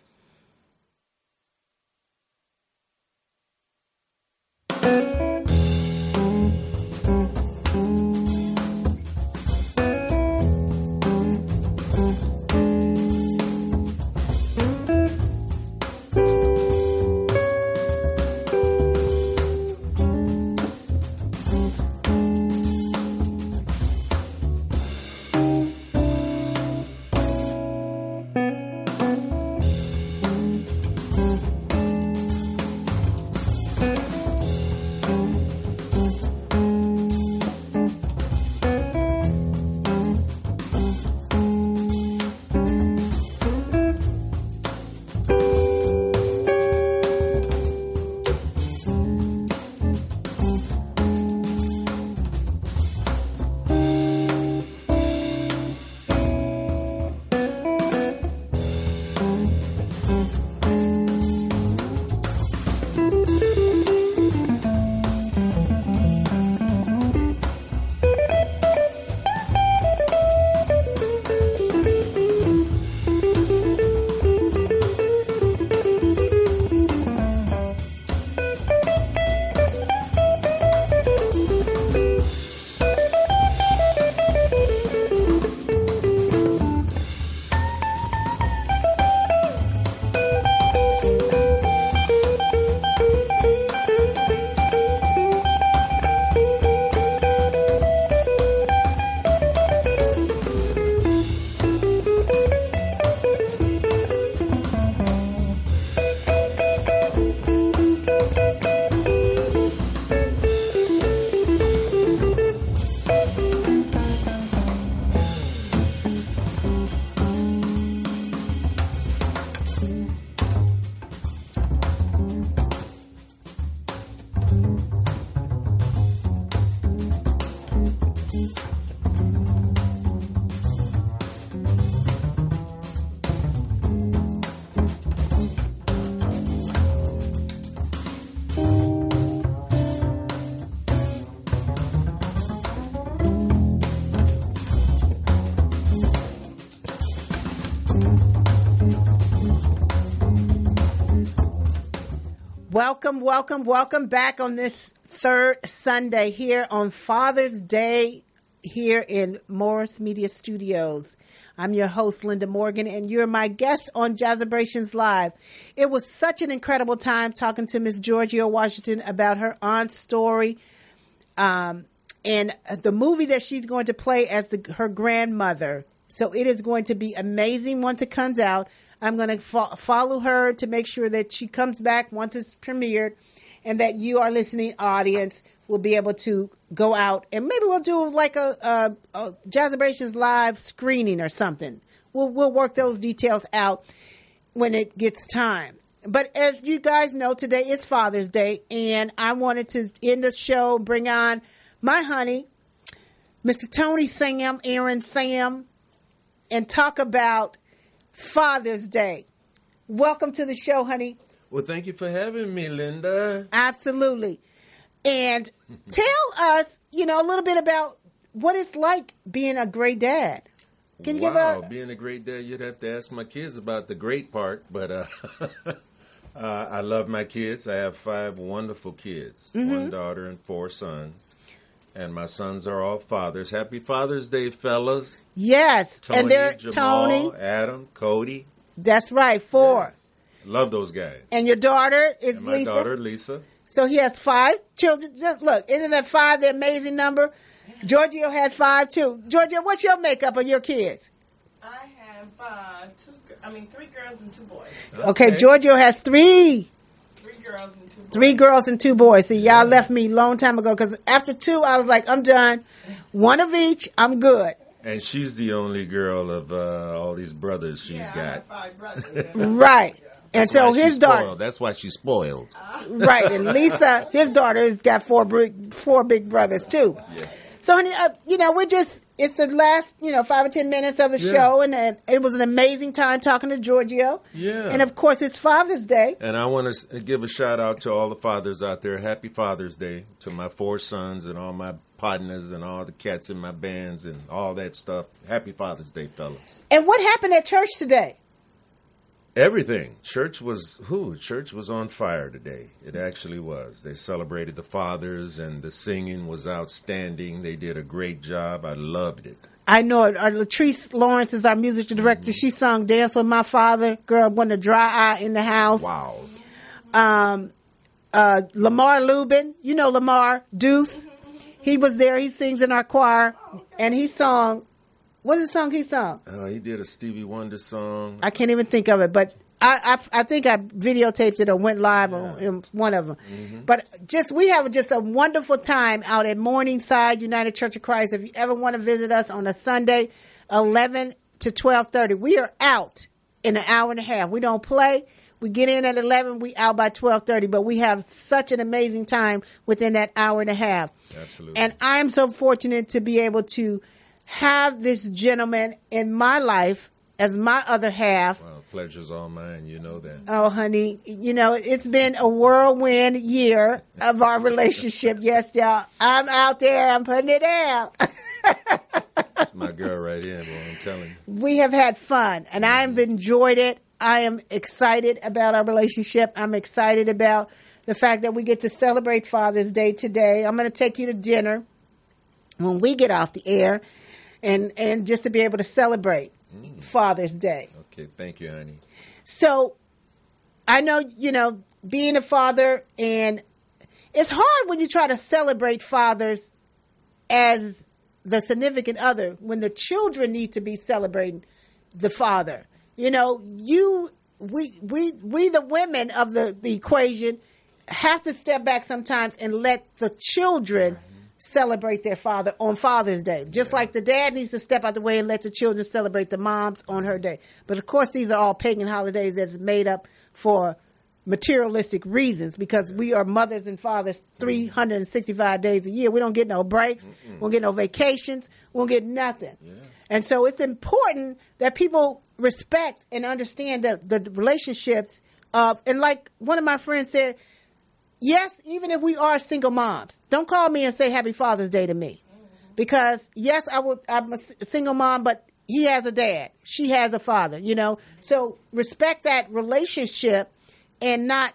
Welcome back on this third Sunday here on Father's Day here in Morris Media Studios. I'm your host, Linda Morgan, and you're my guest on Jazzabrations Live. It was such an incredible time talking to Miss GIORGIO Washington about her aunt's story and the movie that she's going to play as her grandmother. So it is going to be amazing once it comes out. I'm going to follow her to make sure that she comes back once it's premiered and that you, our listening audience, will be able to go out and maybe we'll do like a Jazzabrations Live screening or something. We'll work those details out when it gets time. But as you guys know, today is Father's Day, and I wanted to end the show, bring on my honey, Mr. Tony Sam, Aaron Sam, and talk about Father's Day. Welcome to the show, honey. Well, thank you for having me, Linda. Absolutely. And tell us, a little bit about what it's like being a great dad. Can you give being a great dad, you'd have to ask my kids about the great part, but I love my kids. I have 5 wonderful kids, 1 daughter and 4 sons. And my sons are all fathers. Happy Father's Day, fellas. Yes. Tony, and they're Jamal, Tony. Adam, Cody. That's right, 4. Yes. Love those guys. And your daughter is and my Lisa? My daughter, Lisa. So he has 5 children. Just look, isn't that 5 the amazing number? GIORGIO had 5 too. GIORGIO, what's your makeup of your kids? I have 3 girls and 2 boys. Okay, GIORGIO has 3. 3 girls and 2 3 girls and 2 boys. See, y'all left me a long time ago because after 2, I was like, I'm done. 1 of each, I'm good. And she's the only girl of all these brothers she's got. Right. And That's so why his she's daughter. spoiled. That's why she's spoiled. Right. And Lisa, his daughter, has got 4 big brothers, too. Yeah. So, honey, it's the last, 5 or 10 minutes of the show, and it was an amazing time talking to Giorgio. Yeah. And, of course, it's Father's Day. And I want to give a shout out to all the fathers out there. Happy Father's Day to my 4 sons and all my partners and all the cats in my bands and all that stuff. Happy Father's Day, fellas. And what happened at church today? Everything. Church was on fire today. It actually was. They celebrated the fathers, and the singing was outstanding. They did a great job. I loved it. I know it. Latrice Lawrence is our music director. She sung "Dance with My Father." Girl, wasn't a dry eye in the house. Wow. Lamar Lubin, Lamar Deuce. He was there. He sings in our choir, and he sung. What is the song he sung? He did a Stevie Wonder song. I can't even think of it, but I think I videotaped it or went live on one of them. Mm-hmm. But we have a wonderful time out at Morningside United Church of Christ. If you ever want to visit us on a Sunday, 11 to 12:30, we are out in an hour and a half. We don't play. We get in at 11. We out by 12:30. But we have such an amazing time within that hour and a half. Absolutely. And I'm so fortunate to be able to have this gentleman in my life as my other half. Well, pleasure's all mine. You know that. Oh, honey, it's been a whirlwind year of our relationship. Yes, y'all. I'm out there. I'm putting it down. That's my girl right here, boy. I'm telling you. We have had fun, and I have enjoyed it. I am excited about our relationship. I'm excited about the fact that we get to celebrate Father's Day today. I'm going to take you to dinner when we get off the air. And just to be able to celebrate Father's Day. Okay, thank you, honey. So, I know, being a father, and it's hard when you try to celebrate fathers as the significant other, when the children need to be celebrating the father. We the women of the equation have to step back sometimes and let the children celebrate their father on Father's Day. Just like the dad needs to step out the way and let the children celebrate the moms on her day. But of course, these are all pagan holidays that's made up for materialistic reasons, because we are mothers and fathers 365 days a year. We don't get no breaks. We don't get no vacations. We don't get nothing. Yeah. And so it's important that people respect and understand the relationships of, and like one of my friends said, yes, even if we are single moms, don't call me and say Happy Father's Day to me. Because, yes, I'm a single mom, but he has a dad. She has a father, So respect that relationship and not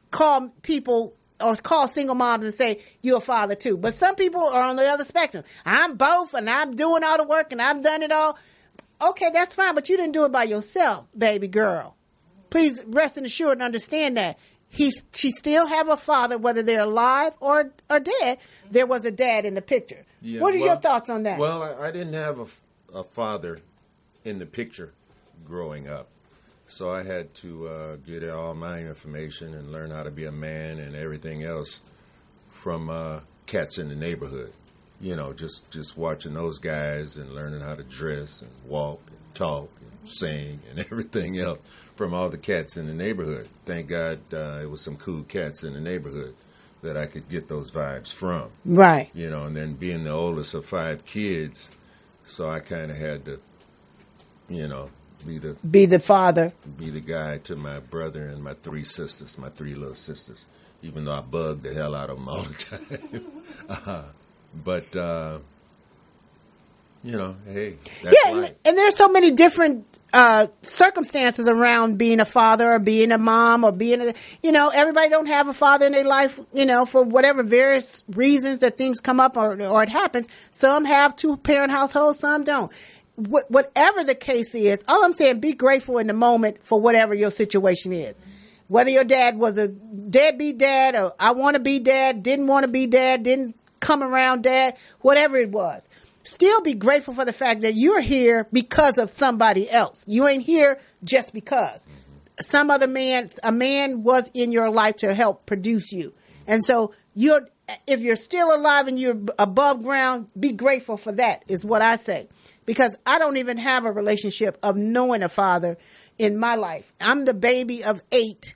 call people or call single moms and say, you're a father too. But some people are on the other spectrum. I'm both, and I'm doing all the work, and I've done it all. Okay, that's fine, but you didn't do it by yourself, baby girl. Please rest and assured and understand that. She still have a father, whether they're alive or dead. There was a dad in the picture. Yeah, what are your thoughts on that? Well, I didn't have a father in the picture growing up. So I had to get all my information and learn how to be a man and everything else from cats in the neighborhood. Just watching those guys and learning how to dress and walk and talk and sing and everything else from all the cats in the neighborhood. Thank God it was some cool cats in the neighborhood that I could get those vibes from. Right. And then being the oldest of 5 kids, so I kind of had to, be the father. Be the guy to my brother and my 3 sisters, my 3 little sisters, even though I bugged the hell out of them all the time. But, hey, that's life. And there's so many different circumstances around being a father or being a mom or being everybody don't have a father in their life, for whatever various reasons that things come up or it happens. Some have 2-parent households, some don't. Whatever the case is, all I'm saying, be grateful in the moment for whatever your situation is. Whether your dad was a deadbeat dad or I want to be dad, didn't want to be dad, didn't come around dad, whatever it was. Still be grateful for the fact that you're here because of somebody else. You ain't here just because. some other man, a man was in your life to help produce you. And so if you're still alive and you're above ground, be grateful for that, is what I say. Because I don't even have a relationship of knowing a father in my life. I'm the baby of 8.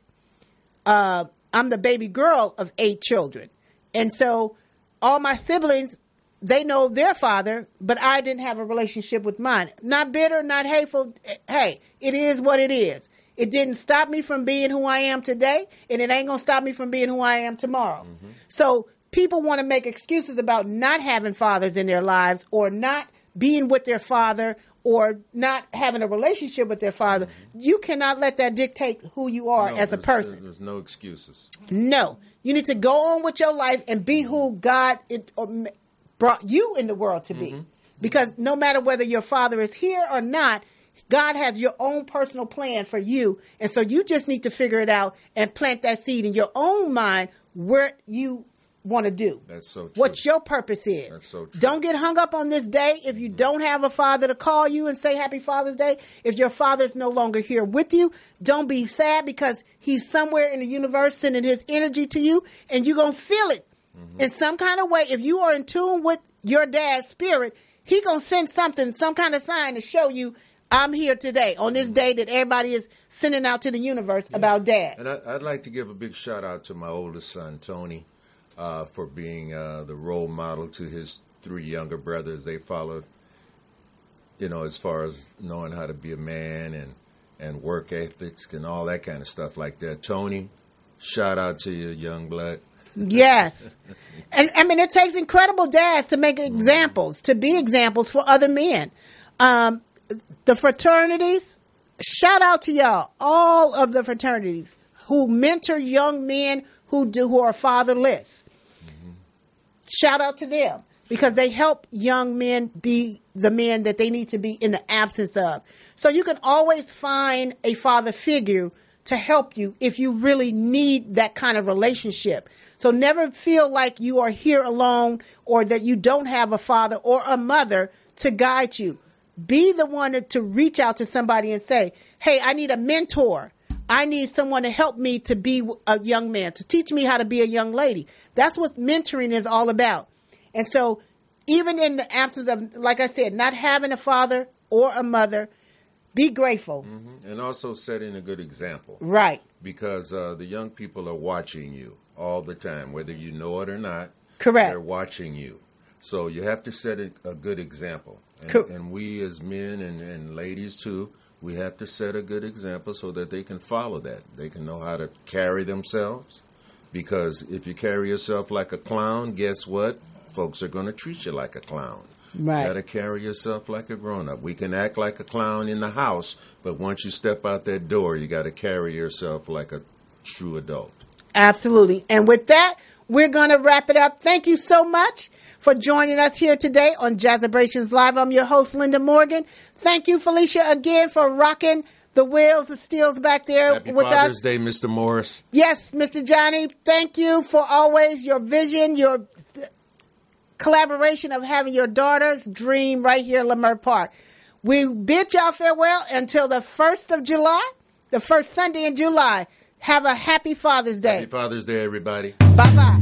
I'm the baby girl of 8 children. And so all my siblings, they know their father, but I didn't have a relationship with mine. Not bitter, not hateful. Hey, it is what it is. It didn't stop me from being who I am today, and it ain't going to stop me from being who I am tomorrow. Mm-hmm. So people want to make excuses about not having fathers in their lives, or not being with their father, or not having a relationship with their father. Mm-hmm. You cannot let that dictate who you are as a person. There's no excuses. No. You need to go on with your life and be who God brought you in the world to be. Mm-hmm. Because no matter whether your father is here or not, God has your own personal plan for you. And so you just need to figure it out and plant that seed in your own mind where you want to do. That's so true. What your purpose is. That's so true. Don't get hung up on this day. If you don't have a father to call you and say Happy Father's Day, if your father is no longer here with you, don't be sad, because he's somewhere in the universe sending his energy to you, and you're going to feel it in some kind of way. If you are in tune with your dad's spirit, he going to send something, some kind of sign to show you, I'm here today on this day that everybody is sending out to the universe about dad. And I'd like to give a big shout out to my oldest son, Tony, for being the role model to his 3 younger brothers. They followed, as far as knowing how to be a man and work ethics and all that kind of stuff like that. Tony, shout out to you, young blood. Yes. And I mean, it takes incredible dads to make examples, to be examples for other men. The fraternities, shout out to y'all, all of the fraternities who mentor young men who are fatherless. Mm-hmm. Shout out to them, because they help young men be the men that they need to be in the absence of. So you can always find a father figure to help you if you really need that kind of relationship. So never feel like you are here alone, or that you don't have a father or a mother to guide you. Be the one to reach out to somebody and say, hey, I need a mentor. I need someone to help me to be a young man, to teach me how to be a young lady. That's what mentoring is all about. And so even in the absence of, like I said, not having a father or a mother, be grateful. Mm-hmm. And also setting a good example. Right. Because the young people are watching you all the time, whether you know it or not. Correct. They're watching you. So you have to set a good example. And we as men and ladies too, we have to set a good example so that they can follow that. They can know how to carry themselves. Because if you carry yourself like a clown, guess what? Folks are going to treat you like a clown. Right. You got to carry yourself like a grown-up. We can act like a clown in the house, but once you step out that door, you got to carry yourself like a true adult. Absolutely. And with that, we're going to wrap it up. Thank you so much for joining us here today on Jazzabrations Live. I'm your host, Linda Morgan. Thank you, Felicia, again for rocking the wheels, the steels back there Happy with Father's us. Day, Mr. Morris. Yes, Mr. Johnny, thank you for always your vision, your collaboration of having your daughter's dream right here in Leimert Park. We bid y'all farewell until the 1st of July, the first Sunday in July. Have a happy Father's Day. Happy Father's Day, everybody. Bye-bye.